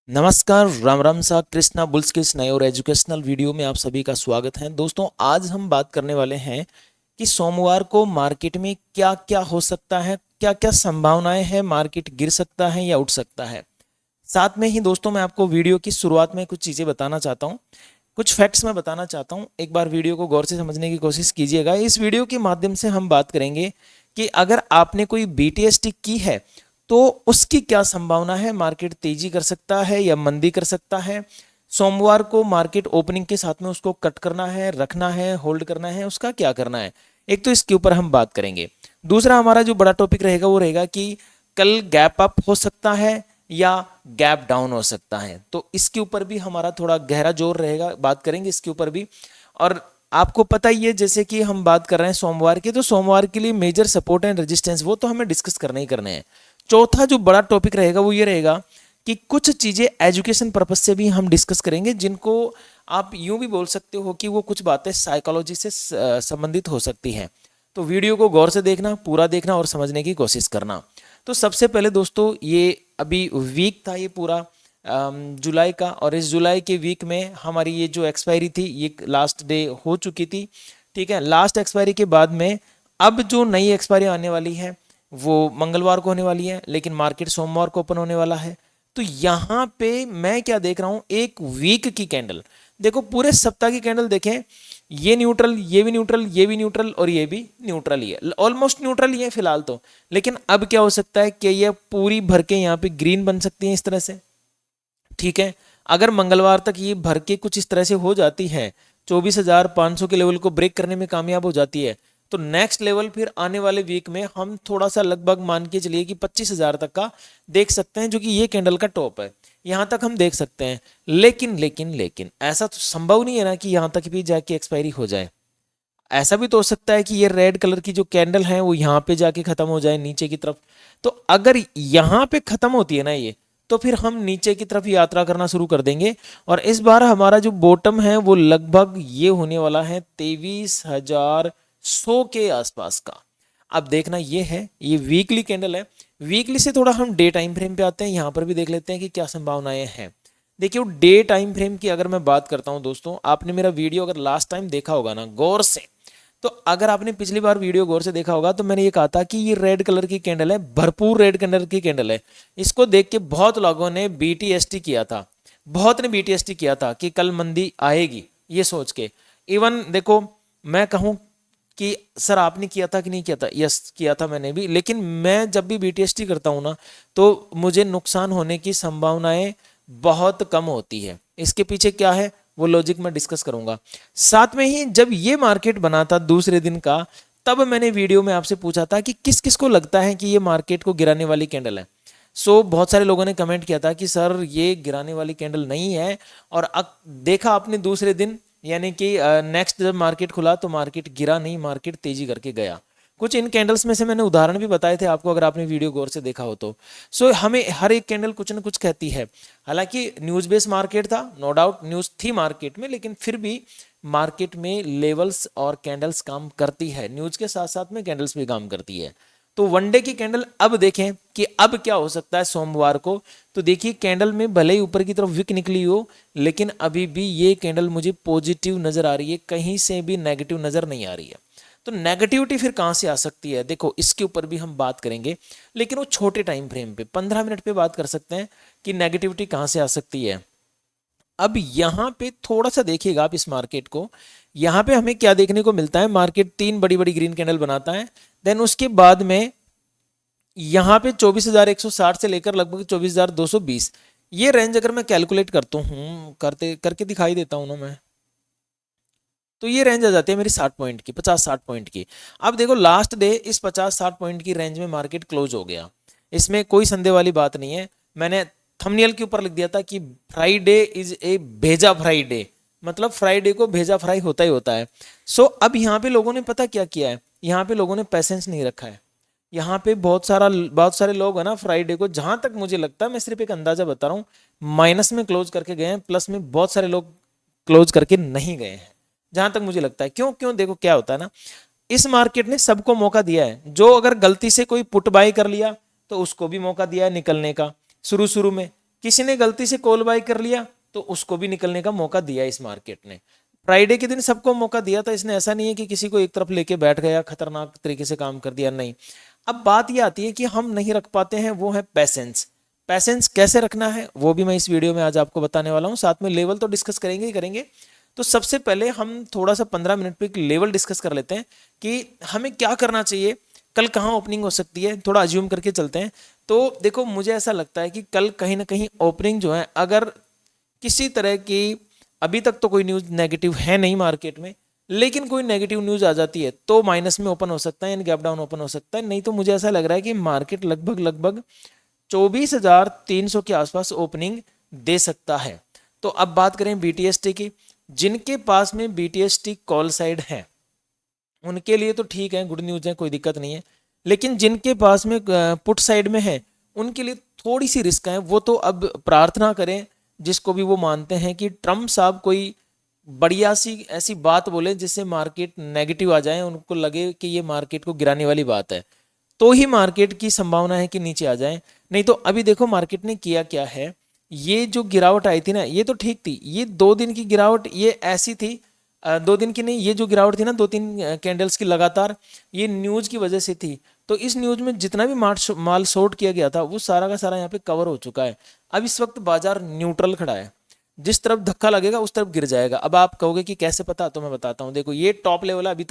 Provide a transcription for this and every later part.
नमस्कार, राम राम सा कृष्णा बुल्स के इस नए और एजुकेशनल वीडियो में आप सभी का स्वागत है। दोस्तों, आज हम बात करने वाले हैं कि सोमवार को मार्केट में क्या क्या हो सकता है, क्या क्या संभावनाएं हैं, मार्केट गिर सकता है या उठ सकता है। साथ में ही दोस्तों, मैं आपको वीडियो की शुरुआत में कुछ चीज़ें बताना चाहता हूँ, कुछ फैक्ट्स मैं बताना चाहता हूँ। एक बार वीडियो को गौर से समझने की कोशिश कीजिएगा। इस वीडियो के माध्यम से हम बात करेंगे कि अगर आपने कोई बीटीएसटी की है तो उसकी क्या संभावना है, मार्केट तेजी कर सकता है या मंदी कर सकता है। सोमवार को मार्केट ओपनिंग के साथ में उसको कट करना है, रखना है, होल्ड करना है, उसका क्या करना है। एक तो इसके ऊपर हम बात करेंगे। दूसरा हमारा जो बड़ा टॉपिक रहेगा वो रहेगा कि कल गैप अप हो सकता है या गैप डाउन हो सकता है, तो इसके ऊपर भी हमारा थोड़ा गहरा जोर रहेगा, बात करेंगे इसके ऊपर भी। और आपको पता ही है, जैसे कि हम बात कर रहे हैं सोमवार की, तो सोमवार के लिए मेजर सपोर्ट एंड रेजिस्टेंस वो तो हमें डिस्कस करने ही करने हैं। चौथा जो बड़ा टॉपिक रहेगा वो ये रहेगा कि कुछ चीज़ें एजुकेशन पर्पज से भी हम डिस्कस करेंगे, जिनको आप यूं भी बोल सकते हो कि वो कुछ बातें साइकोलॉजी से संबंधित हो सकती हैं। तो वीडियो को गौर से देखना, पूरा देखना और समझने की कोशिश करना। तो सबसे पहले दोस्तों, ये अभी वीक था ये पूरा जुलाई का, और इस जुलाई के वीक में हमारी ये जो एक्सपायरी थी ये लास्ट डे हो चुकी थी। ठीक है, लास्ट एक्सपायरी के बाद में अब जो नई एक्सपायरी आने वाली है वो मंगलवार को होने वाली है, लेकिन मार्केट सोमवार को ओपन होने वाला है। तो यहाँ पे मैं क्या देख रहा हूँ, एक वीक की कैंडल। देखो, पूरे सप्ताह की कैंडल देखें, ये न्यूट्रल, ये भी न्यूट्रल, ये भी न्यूट्रल और ये भी न्यूट्रल ही है, ऑलमोस्ट न्यूट्रल ही है फिलहाल तो। लेकिन अब क्या हो सकता है कि ये पूरी भर के यहाँ पे ग्रीन बन सकती है इस तरह से। ठीक है, अगर मंगलवार तक ये भर के कुछ इस तरह से हो जाती है, 24,500 के लेवल को ब्रेक करने में कामयाब हो जाती है, तो नेक्स्ट लेवल फिर आने वाले वीक में हम थोड़ा सा लगभग मान के चलिए कि 25,000 तक का देख सकते हैं, जो कि ये कैंडल का टॉप है। यहां तक हम देख सकते हैं। लेकिन ऐसा तो संभव नहीं है ना कि यहां तक भी जाके एक्सपायरी हो जाए। ऐसा भी तो हो सकता है कि ये रेड कलर की जो कैंडल है वो यहाँ पे जाके खत्म हो जाए नीचे की तरफ। तो अगर यहाँ पे खत्म होती है ना ये, तो फिर हम नीचे की तरफ यात्रा करना शुरू कर देंगे। और इस बार हमारा जो बॉटम है वो लगभग ये होने वाला है 23,100 के आसपास का। अब देखना ये है, ये वीकली कैंडल है। वीकली से थोड़ा हम डे टाइम फ्रेम पे आते हैं, यहाँ पर भी देख लेते हैं कि क्या संभावनाएं हैं। देखिए, डे टाइम फ्रेम की अगर मैं बात करता हूं दोस्तों, आपने मेरा वीडियो अगर लास्ट टाइम देखा होगा ना गौर से, तो अगर आपने पिछली बार वीडियो गौर से देखा होगा तो मैंने ये कहा था कि ये रेड कलर की कैंडल है, भरपूर रेड कलर की कैंडल है। इसको देख के बहुत लोगों ने बीटीएसटी किया था, बहुत ने बीटीएसटी किया था कि कल मंदी आएगी ये सोच के। इवन देखो, मैं कहूं कि सर आपने किया था कि नहीं किया था, यस किया था मैंने भी। लेकिन मैं जब भी बीटीएसटी करता हूं ना, तो मुझे नुकसान होने की संभावनाएं बहुत कम होती है। इसके पीछे क्या है वो लॉजिक मैं डिस्कस करूंगा। साथ में ही जब ये मार्केट बना था दूसरे दिन का, तब मैंने वीडियो में आपसे पूछा था कि किस किस को लगता है कि ये मार्केट को गिराने वाली कैंडल है। बहुत सारे लोगों ने कमेंट किया था कि सर ये गिराने वाली कैंडल नहीं है। और देखा आपने दूसरे दिन, यानी कि नेक्स्ट जब मार्केट खुला तो मार्केट गिरा नहीं, मार्केट तेजी करके गया। कुछ इन कैंडल्स में से मैंने उदाहरण भी बताए थे आपको, अगर आपने वीडियो गौर से देखा हो तो। हमें हर एक कैंडल कुछ ना कुछ कहती है। हालांकि न्यूज बेस्ड मार्केट था, नो डाउट न्यूज थी मार्केट में, लेकिन फिर भी मार्केट में लेवल्स और कैंडल्स काम करती है, न्यूज के साथ साथ में कैंडल्स भी काम करती है। तो वनडे की कैंडल अब देखें कि अब क्या हो सकता है सोमवार को। तो देखिए, कैंडल में भले ही ऊपर की तरफ विक निकली हो, लेकिन अभी भी ये कैंडल मुझे पॉजिटिव नजर आ रही है, कहीं से भी नेगेटिव नजर नहीं आ रही है। तो नेगेटिविटी फिर कहां से आ सकती है, देखो इसके ऊपर भी हम बात करेंगे, लेकिन वो छोटे टाइम फ्रेम पे 15 मिनट पे बात कर सकते हैं कि नेगेटिविटी कहां से आ सकती है। अब यहां पे थोड़ा सा देखिएगा आप इस मार्केट को। यहां पे हमें क्या देखने को मिलता है, मार्केट तीन बड़ी बड़ी ग्रीन कैंडल बनाता है, देन उसके बाद में यहां पे 24,160 से लेकर लगभग 24,220, ये रेंज अगर मैं कैलकुलेट करता हूं, करते करके दिखाई देता हूं ना मैं, तो ये रेंज आ जाती है मेरी 60 पॉइंट की, 50-60 पॉइंट की। अब देखो, लास्ट डे इस 50-60 पॉइंट की रेंज में मार्केट क्लोज हो गया, इसमें कोई संदेह वाली बात नहीं है। मैंने थंबनेल के ऊपर लिख दिया था कि फ्राइडे इज ए भेजा फ्राइडे, मतलब फ्राइडे को भेजा फ्राई होता ही होता है। अब यहाँ पे लोगों ने पता क्या किया है, यहाँ पे लोगों ने पैसेंस नहीं रखा है। यहाँ पे बहुत सारे लोग है ना, फ्राइडे को, जहां तक मुझे लगता है, मैं सिर्फ एक अंदाजा बता रहा हूँ, माइनस में क्लोज करके गए हैं, प्लस में बहुत सारे लोग क्लोज करके नहीं गए हैं, जहां तक मुझे लगता है। क्यों क्यों देखो क्या होता है ना, इस मार्केट ने सबको मौका दिया है। जो अगर गलती से कोई पुट बाय कर लिया तो उसको भी मौका दिया है निकलने का शुरू शुरू में। किसी ने गलती से कॉल बाय कर लिया तो उसको भी निकलने का मौका दिया इस मार्केट ने। फ्राइडे के दिन सबको मौका दिया था इसने, ऐसा नहीं है कि किसी को एक तरफ लेके बैठ गया, खतरनाक तरीके से काम कर दिया, नहीं। अब बात ये आती है कि हम नहीं रख पाते हैं, वो है पैसेंस। पैसेंस कैसे रखना है वो भी मैं इस वीडियो में आज आपको बताने वाला हूँ, साथ में लेवल तो डिस्कस करेंगे ही करेंगे। तो सबसे पहले हम थोड़ा सा 15 मिनट पे एक लेवल डिस्कस कर लेते हैं कि हमें क्या करना चाहिए, कल कहाँ ओपनिंग हो सकती है, थोड़ा अज्यूम करके चलते हैं। तो देखो मुझे ऐसा लगता है कि कल कहीं ना कहीं ओपनिंग जो है, अगर किसी तरह की, अभी तक तो कोई न्यूज़ नेगेटिव है नहीं मार्केट में, लेकिन कोई नेगेटिव न्यूज़ आ जाती है तो माइनस में ओपन हो सकता है, यानी गैप डाउन ओपन हो सकता है। नहीं तो मुझे ऐसा लग रहा है कि मार्केट लगभग लगभग 24,300 के आसपास ओपनिंग दे सकता है। तो अब बात करें बीटीएसटी की, जिनके पास में बीटीएसटी कॉल साइड है उनके लिए तो ठीक है, गुड न्यूज़ है, कोई दिक्कत नहीं है। लेकिन जिनके पास में पुट साइड में है उनके लिए थोड़ी सी रिस्क है। वो तो अब प्रार्थना करें, जिसको भी वो मानते हैं कि ट्रम्प साहब कोई बढ़िया सी ऐसी बात बोले जिससे मार्केट नेगेटिव आ जाए, उनको लगे कि ये मार्केट को गिराने वाली बात है, तो ही मार्केट की संभावना है कि नीचे आ जाए। नहीं तो अभी देखो मार्केट ने किया क्या है, ये जो गिरावट आई थी ना ये तो ठीक थी, ये 2 दिन की गिरावट ये ऐसी थी, 2 दिन की नहीं, ये जो गिरावट थी ना 2-3 कैंडल्स की लगातार, ये न्यूज़ की वजह से थी। तो इस न्यूज़ में जितना भी माल शॉर्ट किया गया था वो सारा का सारा यहाँ पे कवर हो चुका है। अब इस वक्त बाजार न्यूट्रल खड़ा है, जिस तरफ धक्का लगेगा उस तरफ गिर जाएगा। अब आप कहोगे कि कैसे पता, तो मैं बताता हूँ। देखो ये टॉप लेवल है अभी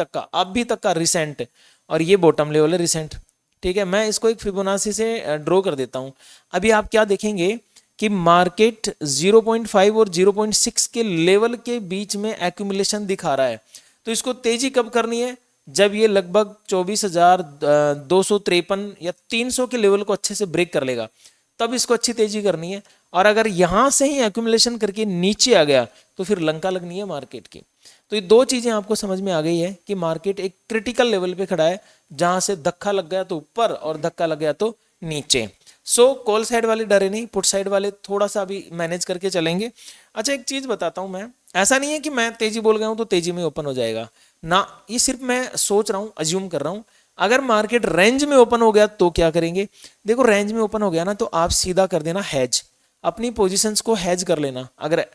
तक का रिसेंट, और ये बॉटम लेवल है रिसेंट, ठीक है। मैं इसको एक फिबोनाची से ड्रॉ कर देता हूँ। अभी आप क्या देखेंगे कि मार्केट 0.5 और 0.6 के लेवल के बीच में एक्यूमुलेशन दिखा रहा है। तो इसको तेजी कब करनी है, जब ये लगभग 24,253 या 300 के लेवल को अच्छे से ब्रेक कर लेगा, तब इसको अच्छी तेजी करनी है। और अगर यहां से ही एक्यूमुलेशन करके नीचे आ गया तो फिर लंका लगनी है मार्केट की। तो ये 2 चीजें आपको समझ में आ गई है कि मार्केट एक क्रिटिकल लेवल पे खड़ा है, जहां से धक्का लग गया तो ऊपर और धक्का लग गया तो नीचे। सो कॉल साइड वाले डरे नहीं, पुट साइड वाले थोड़ा सा अभी मैनेज करके चलेंगे। अच्छा एक चीज बताता हूं मैं, ऐसा नहीं है कि मैं तेजी बोल गया हूं तो तेजी में ओपन हो जाएगा ना, ये सिर्फ मैं सोच रहा हूं, अज्यूम कर रहा हूं। अगर मार्केट रेंज में ओपन हो गया तो क्या करेंगे, देखो रेंज में ओपन हो गया ना तो आप सीधा कर देना हैज, अपनी पोजीशंस को हैज कर लेना। अगर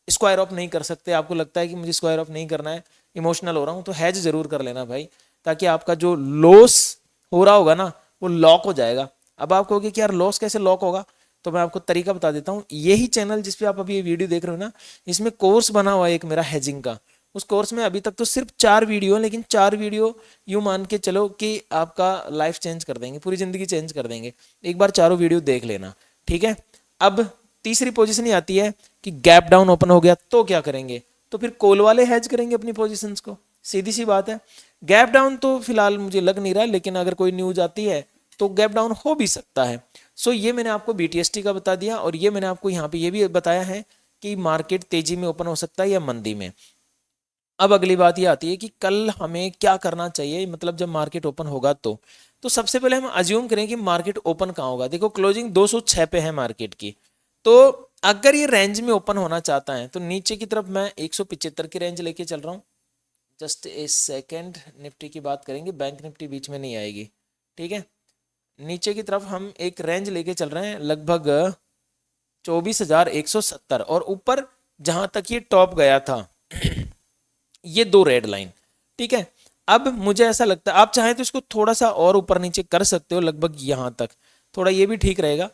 स्क्वायर ऑफ नहीं कर सकते, आपको लगता है कि मुझे स्क्वायर ऑफ नहीं करना है, इमोशनल हो रहा हूं, तो हैज जरूर कर लेना भाई, ताकि आपका जो लॉस हो रहा होगा ना वो लॉक हो जाएगा। अब आप कहोगे कि यार लॉस कैसे लॉक होगा, तो मैं आपको तरीका बता देता हूँ। यही चैनल जिस पे आप अभी ये वीडियो देख रहे हो ना, इसमें कोर्स बना हुआ है एक मेरा हेजिंग का। उस कोर्स में अभी तक तो सिर्फ 4 वीडियो है, लेकिन 4 वीडियो यूं मान के चलो कि आपका लाइफ चेंज कर देंगे, पूरी जिंदगी चेंज कर देंगे। एक बार चारों वीडियो देख लेना, ठीक है। अब तीसरी पोजीशन ही आती है कि गैप डाउन ओपन हो गया तो क्या करेंगे, तो फिर कॉल वाले हैज करेंगे अपनी पोजीशंस को, सीधी सी बात है। गैप डाउन तो फिलहाल मुझे लग नहीं रहा, लेकिन अगर कोई न्यूज आती है तो गैप डाउन हो भी सकता है। सो ये मैंने आपको बीटीएसटी का बता दिया, और ये मैंने आपको यहाँ पे ये भी बताया है कि मार्केट तेजी में ओपन हो सकता है या मंदी में। अब अगली बात ये आती है कि कल हमें क्या करना चाहिए, मतलब जब मार्केट ओपन होगा तो सबसे पहले हम अज्यूम करें कि मार्केट ओपन कहाँ होगा। देखो क्लोजिंग 206 पे है मार्केट की, तो अगर ये रेंज में ओपन होना चाहता है तो नीचे की तरफ मैं 175 की रेंज लेके चल रहा हूँ। जस्ट ए सेकेंड, निफ्टी की बात करेंगे, बैंक निफ्टी बीच में नहीं आएगी, ठीक है। नीचे की तरफ हम एक रेंज लेके चल रहे हैं लगभग 24,170, और ऊपर जहां तक ये टॉप गया था ये 2 रेड लाइन, ठीक है। अब मुझे ऐसा लगता है आप चाहें तो इसको थोड़ा सा और ऊपर नीचे कर सकते हो, लगभग यहां तक, थोड़ा ये भी ठीक रहेगा।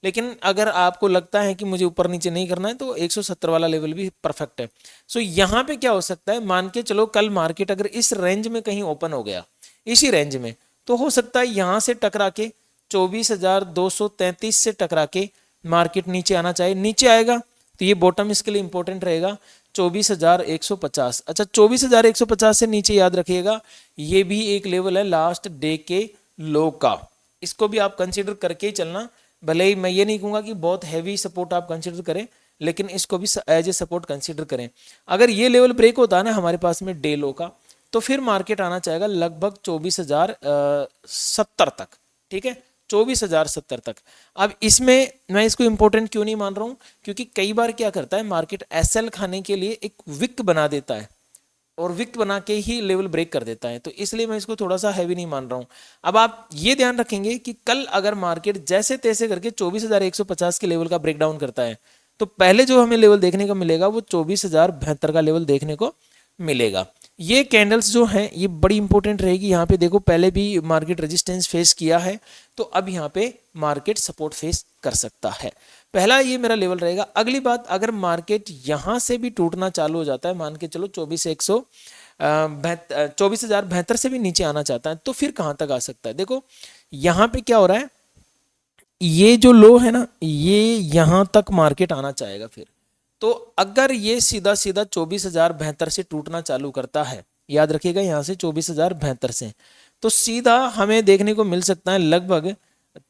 लेकिन अगर आपको लगता है कि मुझे ऊपर नीचे नहीं करना है तो 170 वाला लेवल भी परफेक्ट है। सो यहाँ पे क्या हो सकता है, मान के चलो कल मार्केट अगर इस रेंज में कहीं ओपन हो गया, इसी रेंज में, तो हो सकता है यहां से टकरा के 24,233 से टकरा के मार्केट नीचे आना चाहिए। नीचे आएगा तो ये बॉटम इसके लिए इंपॉर्टेंट रहेगा 24,150। अच्छा 24,150 से नीचे याद रखिएगा ये भी एक लेवल है लास्ट डे के लो का, इसको भी आप कंसीडर करके ही चलना। भले ही मैं ये नहीं कहूँगा कि बहुत हैवी सपोर्ट आप कंसीडर करें, लेकिन इसको भी एज ए सपोर्ट कंसीडर करें। अगर ये लेवल ब्रेक होता है ना हमारे पास में डे लो का, तो फिर मार्केट आना चाहेगा लगभग 24,070 तक, ठीक है, 24,070 तक। अब इसमें मैं इसको इंपॉर्टेंट क्यों नहीं मान रहा हूं, क्योंकि कई बार क्या करता है मार्केट एसएल खाने के लिए एक विक बना देता है, और विक बना के ही लेवल ब्रेक कर देता है, तो इसलिए मैं इसको थोड़ा सा हैवी नहीं मान रहा हूँ। अब आप ये ध्यान रखेंगे कि कल अगर मार्केट जैसे तैसे करके 24,150 के लेवल का ब्रेकडाउन करता है तो पहले जो हमें लेवल देखने को मिलेगा वो 24,072 का लेवल देखने को मिलेगा। ये कैंडल्स जो हैं ये बड़ी इंपॉर्टेंट रहेगी। यहाँ पे देखो पहले भी मार्केट रेजिस्टेंस फेस किया है, तो अब यहाँ पे मार्केट सपोर्ट फेस कर सकता है। पहला ये मेरा लेवल रहेगा। अगली बात, अगर मार्केट यहाँ से भी टूटना चालू हो जाता है, मान के चलो 24,072 से भी नीचे आना चाहता है, तो फिर कहाँ तक आ सकता है। देखो यहाँ पे क्या हो रहा है, ये जो लो है ना, ये यहाँ तक मार्केट आना चाहेगा फिर। तो अगर ये सीधा सीधा 24,072 से टूटना चालू करता है, याद रखिएगा यहाँ से 24,072 से, तो सीधा हमें देखने को मिल सकता है लगभग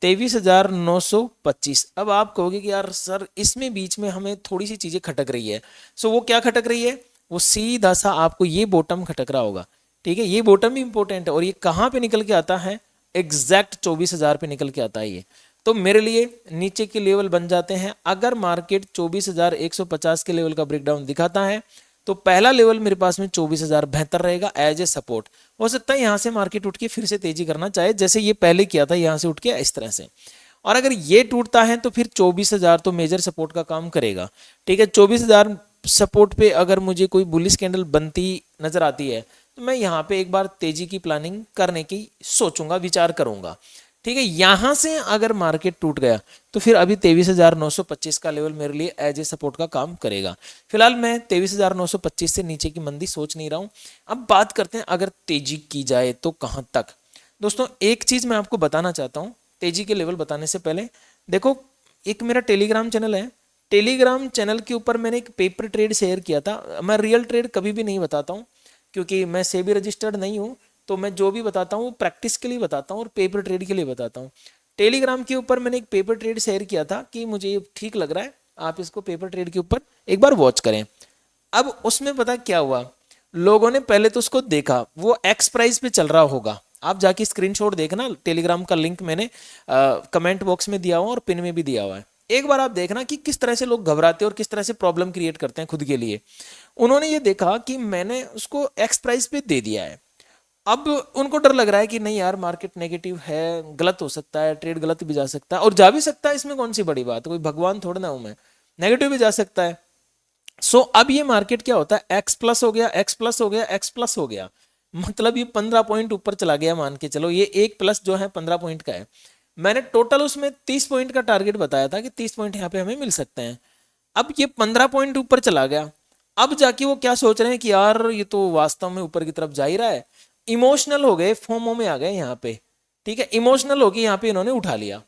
23,925। अब आप कहोगे कि यार सर इसमें बीच में हमें थोड़ी सी चीजें खटक रही है। सो वो क्या खटक रही है, वो सीधा सा आपको ये बॉटम खटक रहा होगा। ठीक है, ये बॉटम भी इंपॉर्टेंट है, और ये कहाँ पे निकल के आता है, एग्जैक्ट 24,000 पे निकल के आता है ये। तो मेरे लिए नीचे के लेवल बन जाते हैं। अगर मार्केट 24,150 के लेवल का ब्रेकडाउन दिखाता है तो पहला लेवल मेरे पास में 24,072 रहेगा एज ए सपोर्ट। हो सकता है यहाँ से मार्केट उठ के फिर से तेजी करना चाहे, जैसे ये पहले किया था यहाँ से उठ के इस तरह से। और अगर ये टूटता है तो फिर 24,000 तो मेजर सपोर्ट का काम करेगा। ठीक है, 24,000 सपोर्ट पे अगर मुझे कोई बुलिश कैंडल बनती नजर आती है तो मैं यहाँ पे एक बार तेजी की प्लानिंग करने की सोचूंगा, विचार करूंगा। ठीक है, यहां से अगर मार्केट टूट गया तो फिर अभी 23,925 का लेवल मेरे लिए एज ए सपोर्ट का काम करेगा। फिलहाल मैं 23,925 से नीचे की मंदी सोच नहीं रहा हूं। अब बात करते हैं अगर तेजी की जाए तो कहां तक। दोस्तों एक चीज मैं आपको बताना चाहता हूं तेजी के लेवल बताने से पहले। देखो एक मेरा टेलीग्राम चैनल है, टेलीग्राम चैनल के ऊपर मैंने एक पेपर ट्रेड शेयर किया था। मैं रियल ट्रेड कभी भी नहीं बताता हूँ क्योंकि मैं सेबी रजिस्टर्ड नहीं हूँ, तो मैं जो भी बताता हूँ वो प्रैक्टिस के लिए बताता हूँ और पेपर ट्रेड के लिए बताता हूँ। टेलीग्राम के ऊपर मैंने एक पेपर ट्रेड शेयर किया था कि मुझे ये ठीक लग रहा है, आप इसको पेपर ट्रेड के ऊपर एक बार वॉच करें। अब उसमें पता क्या हुआ, लोगों ने पहले तो उसको देखा, वो एक्स प्राइस पे चल रहा होगा। आप जाके स्क्रीनशॉट देखना, टेलीग्राम का लिंक मैंने कमेंट बॉक्स में दिया हुआ और पिन में भी दिया हुआ है। एक बार आप देखना कि किस तरह से लोग घबराते हैं और किस तरह से प्रॉब्लम क्रिएट करते हैं खुद के लिए। उन्होंने ये देखा कि मैंने उसको एक्स प्राइस पे दे दिया है। अब उनको डर लग रहा है कि नहीं यार मार्केट नेगेटिव है, गलत हो सकता है, ट्रेड गलत भी जा सकता है, और जा भी सकता है, इसमें कौन सी बड़ी बात है, कोई भगवान थोड़ा ना हूं मैं, नेगेटिव भी जा सकता है। सो अब ये मार्केट क्या होता है, एक्स प्लस हो गया, एक्स प्लस हो गया, एक्स प्लस हो गया, मतलब ये 15 पॉइंट ऊपर चला गया। मान के चलो ये एक प्लस जो है 15 पॉइंट का है। मैंने टोटल उसमें 30 पॉइंट का टारगेट बताया था कि 30 पॉइंट यहाँ पे हमें मिल सकते हैं। अब ये 15 पॉइंट ऊपर चला गया। अब जाके वो क्या सोच रहे हैं कि यार ये तो वास्तव में ऊपर की तरफ जा ही रहा है। इमोशनल हो गए, फोमो में आ गए यहाँ पे। ठीक है, इमोशनल होके यहाँ पे इन्होंने उठा लिया।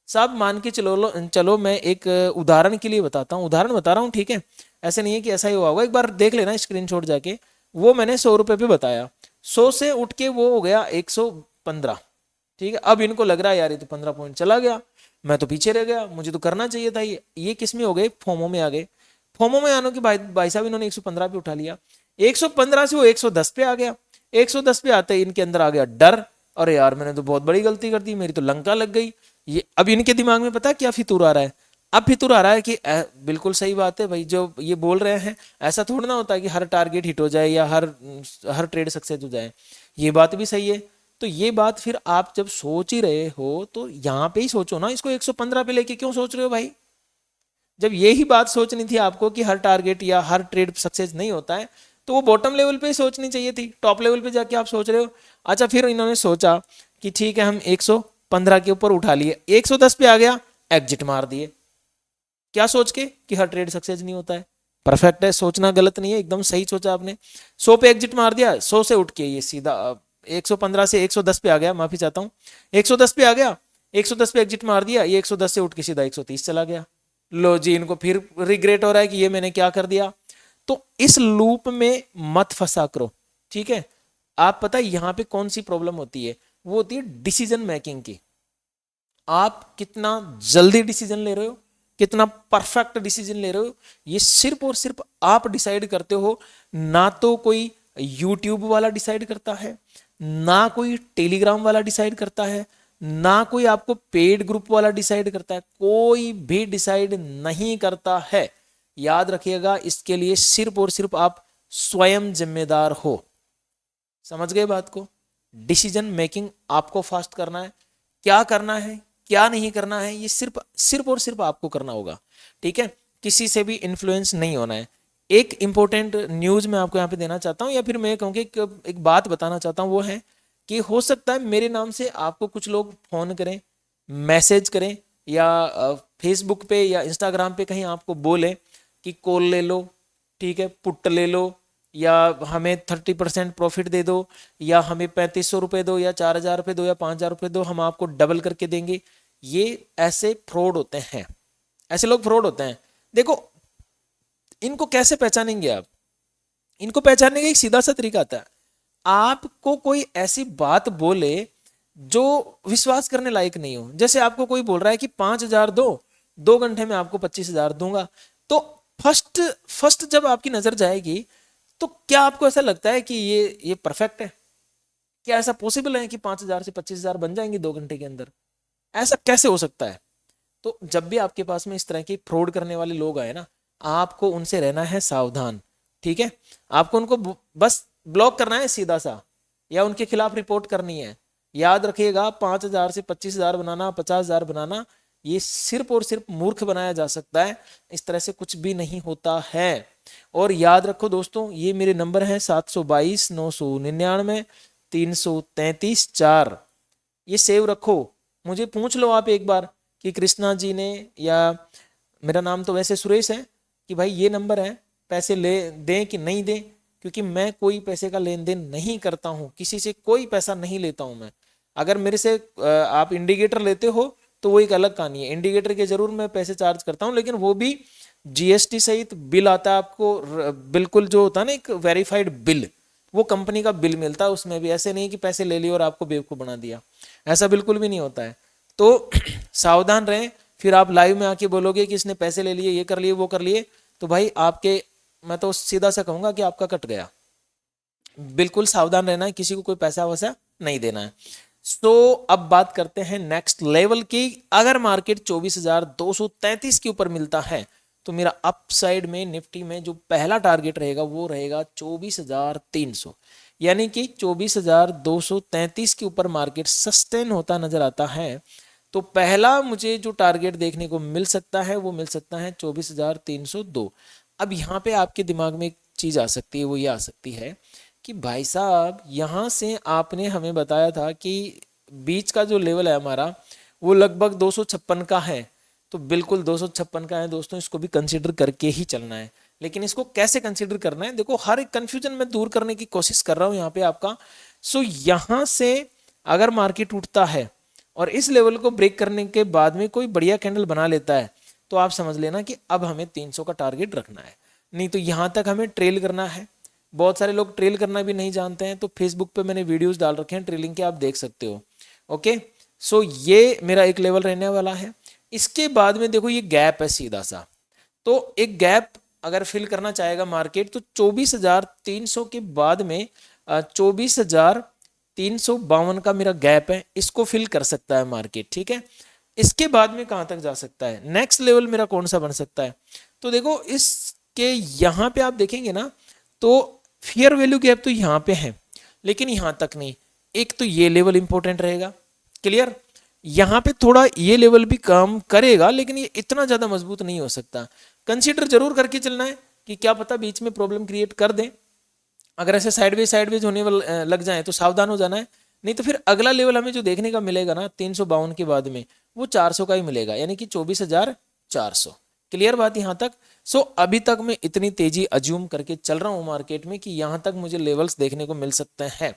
साहब मान के चलो मैं एक उदाहरण के लिए बताता हूँ, उदाहरण बता रहा हूँ। ठीक है, ऐसे नहीं है कि ऐसा ही हुआ होगा, एक बार देख लेना स्क्रीनशॉट जाके। वो मैंने 100 रुपए पे बताया, 100 से उठ के वो हो गया 115। ठीक है, अब इनको लग रहा है यार ये तो 15 पॉइंट चला गया, मैं तो पीछे रह गया, मुझे तो करना चाहिए था। ये किस में हो गए, फोमो में आ गए। फोमो में आने के भाई साहब इन्होंने 115 पे उठा लिया। 115 से वो 110 पे आ गया। 110 पे आते ही इनके अंदर आ गया डर, अरे यार मैंने तो बहुत बड़ी गलती कर दी, मेरी तो लंका लग गई। ये अब इनके दिमाग में पता है क्या फितूर आ रहा है, अब फितूर आ रहा है कि बिल्कुल सही बात है भाई, जो ये बोल रहे हैं ऐसा थोड़ा ना होता है कि हर टारगेट हिट हो जाए या हर ट्रेड सक्सेस हो जाए, ये बात भी सही है। तो ये बात फिर आप जब सोच ही रहे हो तो यहाँ पे ही सोचो ना, इसको 115 पे लेके क्यों सोच रहे हो भाई। जब यही बात सोचनी थी आपको कि हर टारगेट या हर ट्रेड सक्सेस नहीं होता है, तो वो बॉटम लेवल पे सोचनी चाहिए थी, टॉप लेवल पे जाके आप सोच रहे हो। अच्छा, फिर इन्होंने सोचा कि ठीक है हम 115 के ऊपर उठा लिए, 110 पे आ गया, एग्जिट मार दिए। क्या सोच के कि हर ट्रेड सक्सेस नहीं होता है। परफेक्ट है, सोचना गलत नहीं है, एकदम सही सोचा आपने। 100 पे एग्जिट मार दिया, 100 से उठ के ये सीधा 115 से 110 पे आ गया, माफी चाहता हूँ, 110 पे आ गया, 110 पे एग्जिट मार दिया, ये 110 से उठ के सीधा 130 चला गया। लो जी, इनको फिर रिग्रेट हो रहा है कि ये मैंने क्या कर दिया। तो इस लूप में मत फंसा करो। ठीक है, आप पता है यहां पे कौन सी प्रॉब्लम होती है, वो होती है डिसीजन मेकिंग की। आप कितना जल्दी डिसीजन ले रहे हो, कितना परफेक्ट डिसीजन ले रहे हो, ये सिर्फ और सिर्फ आप डिसाइड करते हो। ना तो कोई यूट्यूब वाला डिसाइड करता है, ना कोई टेलीग्राम वाला डिसाइड करता है, ना कोई आपको पेड ग्रुप वाला डिसाइड करता है, कोई भी डिसाइड नहीं करता है। याद रखिएगा, इसके लिए सिर्फ और सिर्फ आप स्वयं जिम्मेदार हो। समझ गए बात को? डिसीजन मेकिंग आपको फास्ट करना है, क्या करना है क्या नहीं करना है ये सिर्फ सिर्फ और सिर्फ आपको करना होगा, ठीक है? किसी से भी इन्फ्लुएंस नहीं होना है। एक इंपॉर्टेंट न्यूज मैं आपको यहाँ पे देना चाहता हूँ, या फिर मैं कहूँ कि एक बात बताना चाहता हूँ, वो है कि हो सकता है मेरे नाम से आपको कुछ लोग फोन करें, मैसेज करें, या फेसबुक पे या इंस्टाग्राम पे कहीं आपको बोले कि कॉल ले लो, ठीक है, पुट ले लो, या हमें 30% प्रॉफिट दे दो, या हमें 3500 रुपये दो, या 4000 रुपये दो, या 5000 रुपये दो, हम आपको डबल करके देंगे। ये ऐसे फ्रॉड होते हैं, ऐसे लोग फ्रॉड होते हैं। देखो इनको कैसे पहचानेंगे आप? इनको पहचानने का एक सीधा सा तरीका आता है, आपको कोई ऐसी बात बोले जो विश्वास करने लायक नहीं हो। जैसे आपको कोई बोल रहा है कि 5000 दो, 2 घंटे में आपको 25,000 दूंगा, तो फर्स्ट फर्स्ट जब आपकी नजर जाएगी तो क्या आपको ऐसा लगता है कि ये परफेक्ट है? क्या ऐसा पॉसिबल है कि 5,000 से 25,000 बन जाएंगे 2 घंटे के अंदर? ऐसा कैसे हो सकता है? तो जब भी आपके पास में इस तरह की फ्रॉड करने वाले लोग आए ना, आपको उनसे रहना है सावधान, ठीक है? आपको उनको बस ब्लॉक करना है सीधा सा, या उनके खिलाफ रिपोर्ट करनी है। याद रखिएगा, 5,000 से 25,000 बनाना, 50,000 बनाना, ये सिर्फ और सिर्फ मूर्ख बनाया जा सकता है, इस तरह से कुछ भी नहीं होता है। और याद रखो दोस्तों, ये मेरे नंबर हैं 722 999 333 4, ये सेव रखो। मुझे पूछ लो आप एक बार कि कृष्णा जी ने, या मेरा नाम तो वैसे सुरेश है, कि भाई ये नंबर है, पैसे ले दें कि नहीं दें? क्योंकि मैं कोई पैसे का लेन देन नहीं करता हूँ, किसी से कोई पैसा नहीं लेता हूँ मैं। अगर मेरे से आप इंडिकेटर लेते हो तो वो एक अलग कहानी है, इंडिकेटर के जरूर मैं पैसे चार्ज करता हूँ, लेकिन वो भी जीएसटी सहित बिल आता है आपको, बिल्कुल जो होता है ना एक वेरीफाइड बिल, वो कंपनी का बिल मिलता है उसमें भी। ऐसे नहीं कि पैसे ले लिए और आपको बेवकूफ बना दिया, ऐसा बिल्कुल भी नहीं होता है। तो सावधान रहें, फिर आप लाइव में आके बोलोगे कि इसने पैसे ले लिए, ये कर लिए, वो कर लिए, तो भाई आपके, मैं तो सीधा सा कहूंगा कि आपका कट गया। बिल्कुल सावधान रहना है, किसी को कोई पैसा वैसा नहीं देना है। तो अब बात करते हैं नेक्स्ट लेवल की। अगर मार्केट 24,233 के ऊपर मिलता है तो मेरा अपसाइड में निफ्टी में जो पहला टारगेट रहेगा वो रहेगा 24,300, यानी कि 24,233 के ऊपर मार्केट सस्टेन होता नजर आता है। तो पहला मुझे जो टारगेट देखने को मिल सकता है वो मिल सकता है 24,302। अब यहाँ पे आपके दिमाग में एक चीज आ सकती है, वो ये आ सकती है कि भाई साहब यहाँ से आपने हमें बताया था कि बीच का जो लेवल है हमारा वो लगभग 256 का है। तो बिल्कुल 256 का है दोस्तों, इसको भी कंसिडर करके ही चलना है। लेकिन इसको कैसे कंसिडर करना है, देखो हर एक कंफ्यूजन में दूर करने की कोशिश कर रहा हूं यहाँ पे आपका। सो यहाँ से अगर मार्केट उठता है और इस लेवल को ब्रेक करने के बाद में कोई बढ़िया कैंडल बना लेता है, तो आप समझ लेना कि अब हमें 300 का टारगेट रखना है, नहीं तो यहाँ तक हमें ट्रेल करना है। बहुत सारे लोग ट्रेल करना भी नहीं जानते हैं, तो फेसबुक पे मैंने वीडियोस डाल रखे हैं ट्रेलिंग के, आप देख सकते हो। ओके, सो ये मेरा एक लेवल रहने वाला है। इसके बाद में देखो ये गैप है सीधा सा, तो एक गैप अगर फिल करना चाहेगा मार्केट तो 24,300 के बाद में 24,352 का मेरा गैप है, इसको फिल कर सकता है मार्केट, ठीक है? इसके बाद में कहां तक जा सकता है, नेक्स्ट लेवल मेरा कौन सा बन सकता है? तो देखो इसके यहां पे आप देखेंगे ना, तो फेयर वैल्यू गैप तो यहां पे है, लेकिन यहां तक नहीं। एक तो ये लेवल इंपॉर्टेंट रहेगा, क्लियर? यहाँ पे थोड़ा ये लेवल भी काम करेगा, लेकिन ये इतना ज्यादा मजबूत नहीं हो सकता। कंसीडर जरूर करके चलना है कि क्या पता बीच में प्रॉब्लम क्रिएट कर दें। अगर ऐसे साइडवेज होने लग जाए तो सावधान हो जाना है, नहीं तो फिर अगला लेवल हमें जो देखने का मिलेगा ना 352 के बाद में, वो 400 का ही मिलेगा, यानी कि 24,400। क्लियर बात यहाँ तक? सो अभी तक मैं इतनी तेजी अज्यूम करके चल रहा हूँ मार्केट में कि यहाँ तक मुझे लेवल्स देखने को मिल सकते हैं।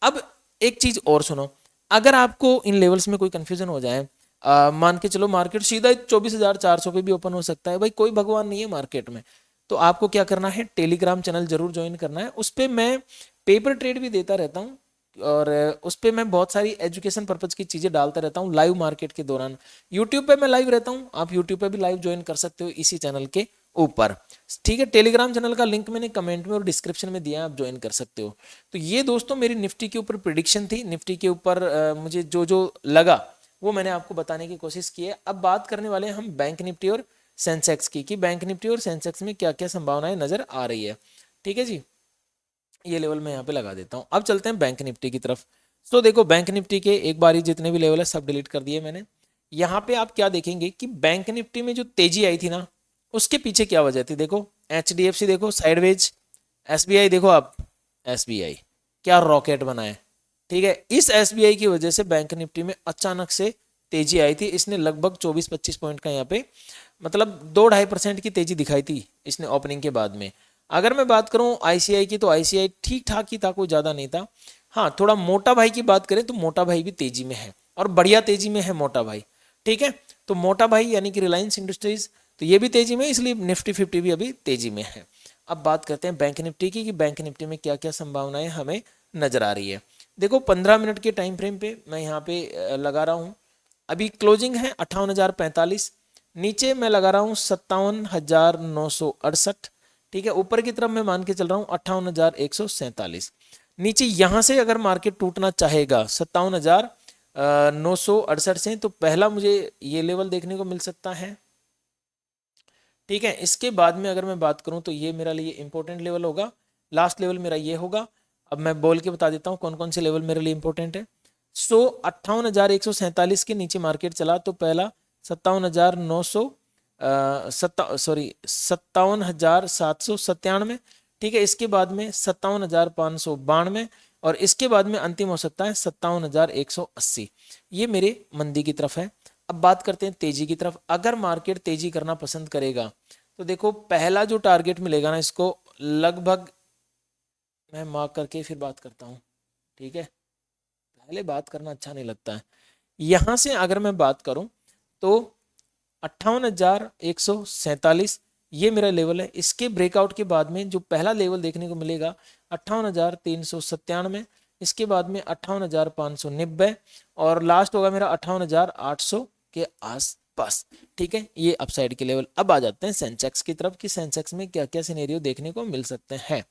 अब एक चीज और सुनो, अगर आपको इन लेवल्स में कोई कंफ्यूजन हो जाए, मान के चलो मार्केट सीधा 24,400 पे भी ओपन हो सकता है, भाई कोई भगवान नहीं है मार्केट में, तो आपको क्या करना है, टेलीग्राम चैनल जरूर ज्वाइन करना है। उस पर मैं पेपर ट्रेड भी देता रहता हूँ, और उस पर मैं बहुत सारी एजुकेशन पर्पज की चीज़ें डालता रहता हूँ लाइव मार्केट के दौरान। यूट्यूब पे मैं लाइव रहता हूँ, आप यूट्यूब पे भी लाइव ज्वाइन कर सकते हो इसी चैनल के ऊपर, ठीक है? टेलीग्राम चैनल का लिंक मैंने कमेंट में और डिस्क्रिप्शन में दिया है, आप ज्वाइन कर सकते हो। तो ये दोस्तों मेरी निफ्टी के ऊपर प्रिडिक्शन थी, निफ्टी के ऊपर मुझे जो जो लगा वो मैंने आपको बताने की कोशिश की है। अब बात करने वाले हैं हम बैंक निफ्टी और सेंसेक्स की, कि बैंक निफ्टी और सेंसेक्स में क्या क्या संभावनाएं नजर आ रही है, ठीक है जी? ये लेवल मैं यहाँ पे लगा देता हूँ। अब चलते हैं बैंक निफ्टी की तरफ। तो देखो बैंक निफ्टी के एक बारी जितने भी लेवल है सब डिलीट कर दिए मैंने। यहाँ पे आप क्या देखेंगे कि बैंक निफ्टी में जो तेजी आई थी ना, उसके पीछे क्या वजह थी। देखो HDFC देखो साइडवेज, SBI देखो आप, SBI क्या रॉकेट बना है, ठीक है। इस SBI की वजह से बैंक निफ्टी में अचानक से तेजी आई थी। इसने लगभग 24-25 पॉइंट का यहाँ पे मतलब 2-2.5% की तेजी दिखाई थी इसने ओपनिंग के बाद में। अगर मैं बात करूं ICI की, तो ICI ठीक ठाक ही था, कोई ज़्यादा नहीं था। हाँ थोड़ा मोटा भाई की बात करें तो मोटा भाई भी तेजी में है और बढ़िया तेजी में है मोटा भाई, ठीक है। तो मोटा भाई यानी कि रिलायंस इंडस्ट्रीज, तो ये भी तेजी में, इसलिए निफ्टी 50 भी अभी तेजी में है। अब बात करते हैं बैंक निफ्टी की कि बैंक निफ्टी में क्या क्या संभावनाएं हमें नजर आ रही है। देखो 15 मिनट के टाइम फ्रेम पे मैं यहाँ पे लगा रहा हूँ। अभी क्लोजिंग है 58,045, नीचे मैं लगा रहा हूँ 57,968, ठीक है। ऊपर की तरफ मैं मान के चल रहा हूँ 58,147। नीचे यहाँ से अगर मार्केट टूटना चाहेगा 57,968 से, तो पहला मुझे ये लेवल देखने को मिल सकता है, ठीक है। इसके बाद में अगर मैं बात करूं तो ये मेरा लिए इंपॉर्टेंट लेवल होगा, लास्ट लेवल मेरा ये होगा। अब मैं बोल के बता देता हूं कौन कौन से लेवल मेरे लिए इंपॉर्टेंट है। 58,147 के नीचे मार्केट चला तो पहला 57,900 57,797, ठीक है। इसके बाद में 57,592 और इसके बाद में अंतिम हो सकता है 57,180। ये मेरे मंदी की तरफ है। अब बात करते हैं तेजी की तरफ। अगर मार्केट तेजी करना पसंद करेगा तो देखो पहला जो टारगेट मिलेगा ना, इसको लगभग मैं मार्क करके फिर बात करता हूँ, ठीक है। पहले बात करना अच्छा नहीं लगता है। यहां से अगर मैं बात करूं तो 58,147 ये मेरा लेवल है। इसके ब्रेकआउट के बाद में जो पहला लेवल देखने को मिलेगा 58,397, इसके बाद में 58,590 और लास्ट होगा मेरा 58,800 के आसपास, ठीक है। ये अपसाइड के लेवल। अब आ जाते हैं सेंसेक्स की तरफ कि सेंसेक्स में क्या क्या सिनेरियो देखने को मिल सकते हैं।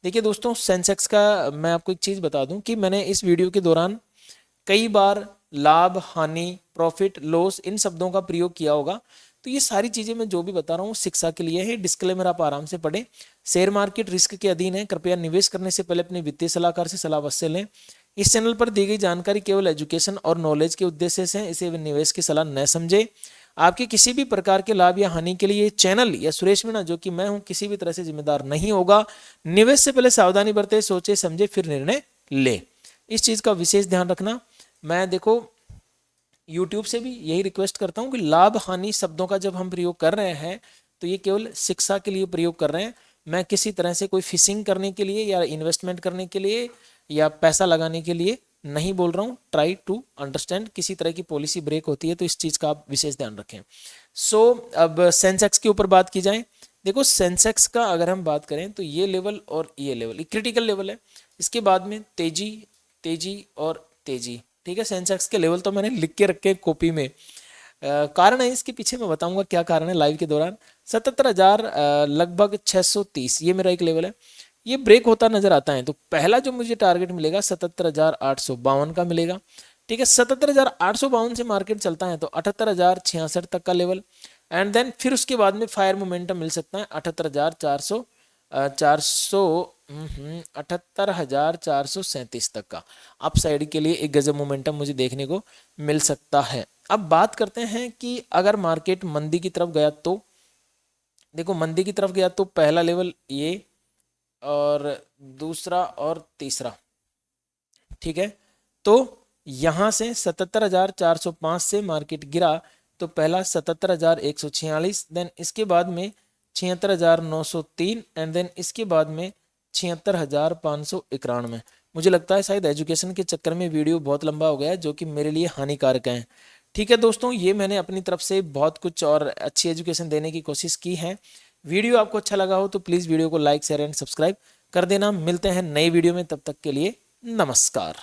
देखिए दोस्तों सेंसेक्स का मैं आपको एक चीज़ बता दूं कि मैंने इस वीडियो के दौरान कई बार लाभ हानि प्रॉफिट लॉस इन शब्दों का प्रयोग किया होगा। तो ये सारी चीज़ें मैं जो भी बता रहा हूँ शिक्षा के लिए है। डिस्क्लेमर आप आराम से पढ़ें। शेयर मार्केट रिस्क के अधीन है, कृपया निवेश करने से पहले अपने वित्तीय सलाहकार से सलाह अवश्य लें। इस चैनल पर दी गई जानकारी केवल एजुकेशन और नॉलेज के उद्देश्य से है, इसे निवेश की सलाह न समझे। आपके किसी भी प्रकार के लाभ या हानि के लिए चैनल या सुरेश मीणा जो कि मैं हूं किसी भी तरह से जिम्मेदार नहीं होगा। निवेश से पहले सावधानी बरते, सोचे समझे फिर निर्णय ले, इस चीज का विशेष ध्यान रखना। मैं देखो YouTube से भी यही रिक्वेस्ट करता हूं कि लाभ हानि शब्दों का जब हम प्रयोग कर रहे हैं तो ये केवल शिक्षा के लिए प्रयोग कर रहे हैं। मैं किसी तरह से कोई फिशिंग करने के लिए या इन्वेस्टमेंट करने के लिए या पैसा लगाने के लिए नहीं बोल रहा हूँ। ट्राई टू अंडरस्टैंड, किसी तरह की पॉलिसी ब्रेक होती है तो इस चीज़ का आप विशेष ध्यान रखें। अब सेंसेक्स के ऊपर बात की जाए, देखो सेंसेक्स का अगर हम बात करें तो ये लेवल और ये लेवल क्रिटिकल लेवल है। इसके बाद में तेजी तेजी और तेजी, ठीक है। सेंसेक्स के लेवल तो मैंने लिख के रखे कॉपी में। कारण है इसके पीछे मैं बताऊंगा क्या कारण है लाइव के दौरान। 77,000 लगभग 630 ये मेरा एक लेवल है। ये ब्रेक होता नजर आता है तो पहला जो मुझे टारगेट मिलेगा 77,852 का मिलेगा, ठीक है। 77,852 से मार्केट चलता है तो 78,066 तक का लेवल एंड देन फिर उसके बाद में फायर मोमेंटम मिल सकता है 78,400 78,437 तक का। अप साइड के लिए एक गजब मोमेंटम मुझे देखने को मिल सकता है। अब बात करते हैं कि अगर मार्केट मंदी की तरफ गया तो देखो मंदी की तरफ गया तो पहला लेवल ये और दूसरा और तीसरा, ठीक है। तो यहां से 77,405 से मार्केट गिरा तो पहला 77,146, देन इसके बाद में 76,903 एंड देन इसके बाद में 76,591। मुझे लगता है शायद एजुकेशन के चक्कर में वीडियो बहुत लंबा हो गया है जो कि मेरे लिए हानिकारक है, ठीक है दोस्तों। ये मैंने अपनी तरफ से बहुत कुछ और अच्छी एजुकेशन देने की कोशिश की है। वीडियो आपको अच्छा लगा हो तो प्लीज़ वीडियो को लाइक शेयर एंड सब्सक्राइब कर देना। मिलते हैं नई वीडियो में, तब तक के लिए नमस्कार।